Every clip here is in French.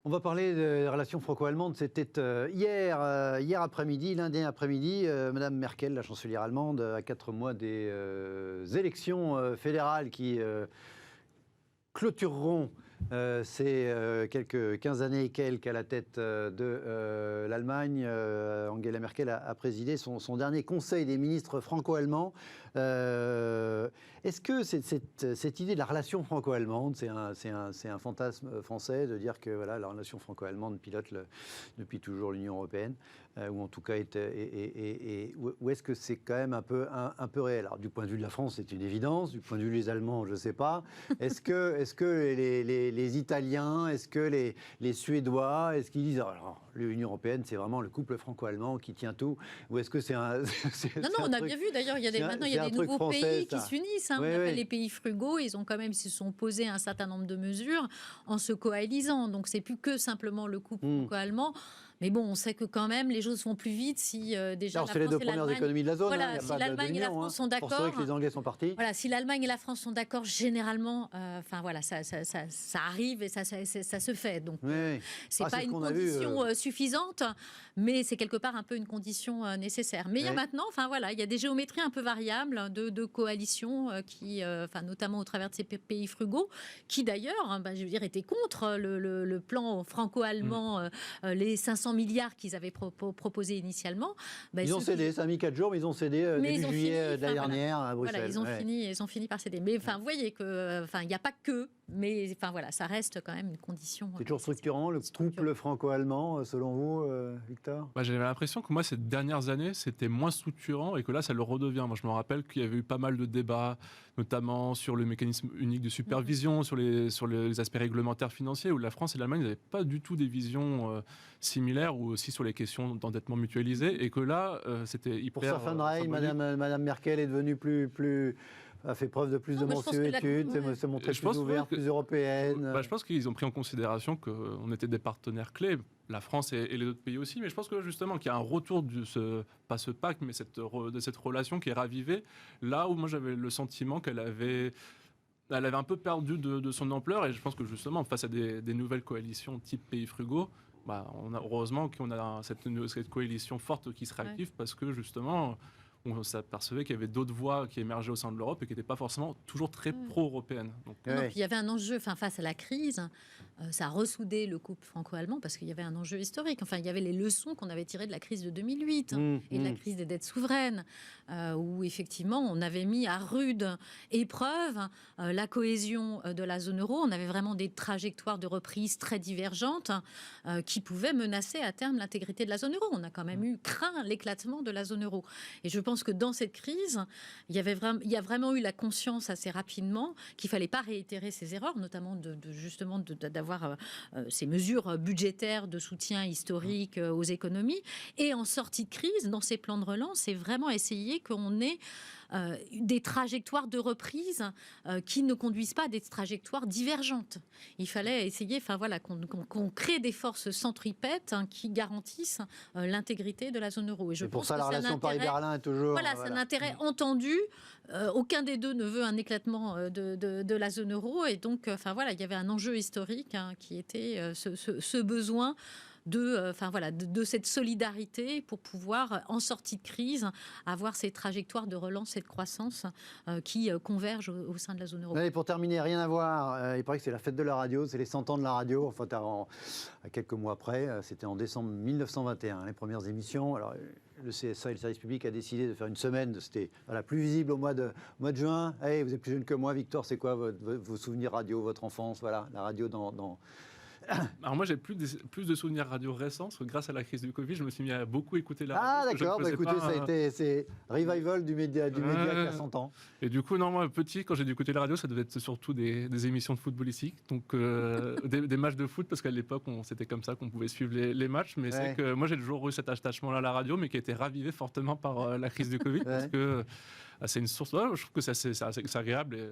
On va parler des relations franco-allemandes. C'était hier après-midi, lundi après-midi, Madame Merkel, la chancelière allemande, à 4 mois des élections fédérales qui clôtureront ces quelques 15 années et quelques à la tête de l'Allemagne. Angela Merkel a présidé son dernier conseil des ministres franco-allemands. Est-ce que cette idée de la relation franco-allemande, c'est un fantasme français de dire que voilà, la relation franco-allemande pilote depuis toujours l'Union européenne, ou en tout cas ou est-ce que c'est quand même un peu réel? Alors du point de vue de la France, c'est une évidence. Du point de vue des Allemands, je ne sais pas. Est-ce que les Italiens, est-ce que les Suédois, est-ce qu'ils disent alors l'Union européenne, c'est vraiment le couple franco-allemand qui tient tout, ou est-ce que c'est un Non, on a bien vu d'ailleurs, maintenant il y a des nouveaux pays qui s'unissent. On appelle les pays frugaux, ils ont quand même se sont posés un certain nombre de mesures en se coalisant. Donc c'est plus que simplement le couple franco-allemand. Mais bon, on sait que quand même les choses vont plus vite si déjà alors, c'est les deux premières économies de la zone. Voilà, si l'Allemagne et la France sont d'accord. Pour sauver que les Anglais sont partis. Voilà, si l'Allemagne et la France sont d'accord, généralement, ça arrive et ça se fait. Donc c'est pas une condition suffisante, mais c'est quelque part un peu une condition nécessaire. Mais il y a maintenant, il y a des géométries un peu variables de coalitions qui, notamment au travers de ces pays frugaux, qui d'ailleurs, étaient contre le plan franco-allemand, les 500 milliards qu'ils avaient proposé initialement. Ils ont cédé, ça a mis 4 jours, mais ils ont cédé début juillet de l'année dernière à Bruxelles. Voilà, ils ont fini par céder. Mais vous voyez que, il n'y a pas que, mais ça reste quand même une condition. C'est toujours structurant, le couple franco-allemand, selon vous, Victor? J'avais l'impression que moi, ces dernières années, c'était moins structurant et que là, ça le redevient. Moi, je me rappelle qu'il y avait eu pas mal de débats, notamment sur le mécanisme unique de supervision, sur les aspects réglementaires financiers, où la France et l'Allemagne n'avaient pas du tout des visions similaires, ou aussi sur les questions d'endettement mutualisé, et que là, c'était hyper... Pour sa fin de règne, Madame Merkel est devenue a fait preuve de plus de mansuétude, s'est montrée plus ouverte, plus européenne. Je pense qu'ils ont pris en considération qu'on était des partenaires clés, la France et les autres pays aussi, mais je pense que justement qu'il y a un retour pas ce pacte, mais de cette relation qui est ravivée, là où moi j'avais le sentiment qu'elle avait un peu perdu de son ampleur, et je pense que justement, face à des nouvelles coalitions type pays frugaux, heureusement qu'on a cette coalition forte qui se réactive, parce que justement... on s'apercevait qu'il y avait d'autres voix qui émergeaient au sein de l'Europe et qui n'étaient pas forcément toujours très pro-européennes. Puis il y avait un enjeu, face à la crise, ça a ressoudé le couple franco-allemand parce qu'il y avait un enjeu historique. Il y avait les leçons qu'on avait tirées de la crise de 2008 et de la crise des dettes souveraines, où effectivement on avait mis à rude épreuve la cohésion de la zone euro. On avait vraiment des trajectoires de reprise très divergentes qui pouvaient menacer à terme l'intégrité de la zone euro. On a quand même craint l'éclatement de la zone euro. Et je pense que dans cette crise, il y a vraiment eu la conscience assez rapidement qu'il ne fallait pas réitérer ces erreurs, notamment d'avoir ces mesures budgétaires de soutien historique aux économies. Et en sortie de crise, dans ces plans de relance, c'est vraiment essayer qu'on ait des trajectoires de reprise qui ne conduisent pas à des trajectoires divergentes. Il fallait essayer qu'on crée des forces centripètes qui garantissent l'intégrité de la zone euro. Et pour ça, la relation Paris-Berlin est toujours... Voilà, c'est un intérêt entendu. Aucun des deux ne veut un éclatement de la zone euro. Et donc, il y avait un enjeu historique qui était ce besoin de cette solidarité pour pouvoir, en sortie de crise, avoir ces trajectoires de relance et de croissance qui convergent au sein de la zone euro. Et pour terminer, rien à voir, il paraît que c'est la fête de la radio, c'est les 100 ans de la radio, à quelques mois après, c'était en décembre 1921, les premières émissions. Alors, le CSA et le service public a décidé de faire une semaine, c'était plus visible au mois de juin. Hey, vous êtes plus jeune que moi, Victor, c'est quoi vos souvenirs radio, votre enfance, la radio dans... Alors moi j'ai plus de souvenirs radio récents, parce que grâce à la crise du Covid, je me suis mis à beaucoup écouter la radio. Ah d'accord, écoutez, c'est revival du média qui a 100 ans. Et du coup, moi petit, quand j'ai dû écouter la radio, ça devait être surtout des émissions de footballistique, donc des matchs de foot, parce qu'à l'époque c'était comme ça qu'on pouvait suivre les matchs, mais c'est que moi j'ai toujours eu cet attachement-là à la radio, mais qui a été ravivé fortement par la crise du Covid, parce que c'est une source, je trouve que c'est agréable. Et,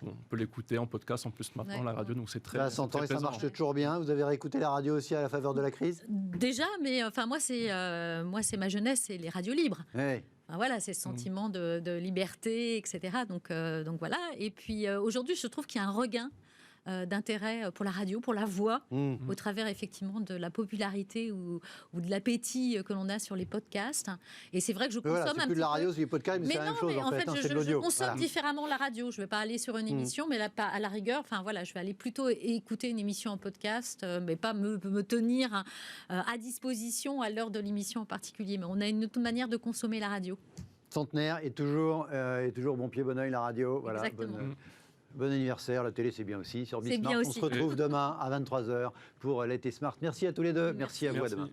on peut l'écouter en podcast en plus maintenant, la radio, donc c'est très... 100 ans et ça marche toujours bien. Vous avez réécouté la radio aussi à la faveur de la crise? Déjà, mais moi c'est ma jeunesse, c'est les radios libres. Voilà, c'est ce sentiment de liberté, etc. Donc voilà. Et puis aujourd'hui, je trouve qu'il y a un regain d'intérêt pour la radio, pour la voix, au travers effectivement de la popularité ou de l'appétit que l'on a sur les podcasts. Et c'est vrai que je consomme c'est plus de la radio, c'est du podcast, mais c'est la même chose en fait, c'est de l'audio. Je consomme différemment la radio. Je ne vais pas aller sur une émission, mais là, à la rigueur, je vais aller plutôt écouter une émission en podcast, mais pas me tenir à disposition à l'heure de l'émission en particulier. Mais on a une autre manière de consommer la radio. Centenaire et toujours bon pied, bon oeil, la radio. Voilà, bon anniversaire, la télé c'est bien aussi. Sur Bismarck, on se retrouve demain à 23h pour l'été Smart. Merci à tous les deux, merci à vous, à demain.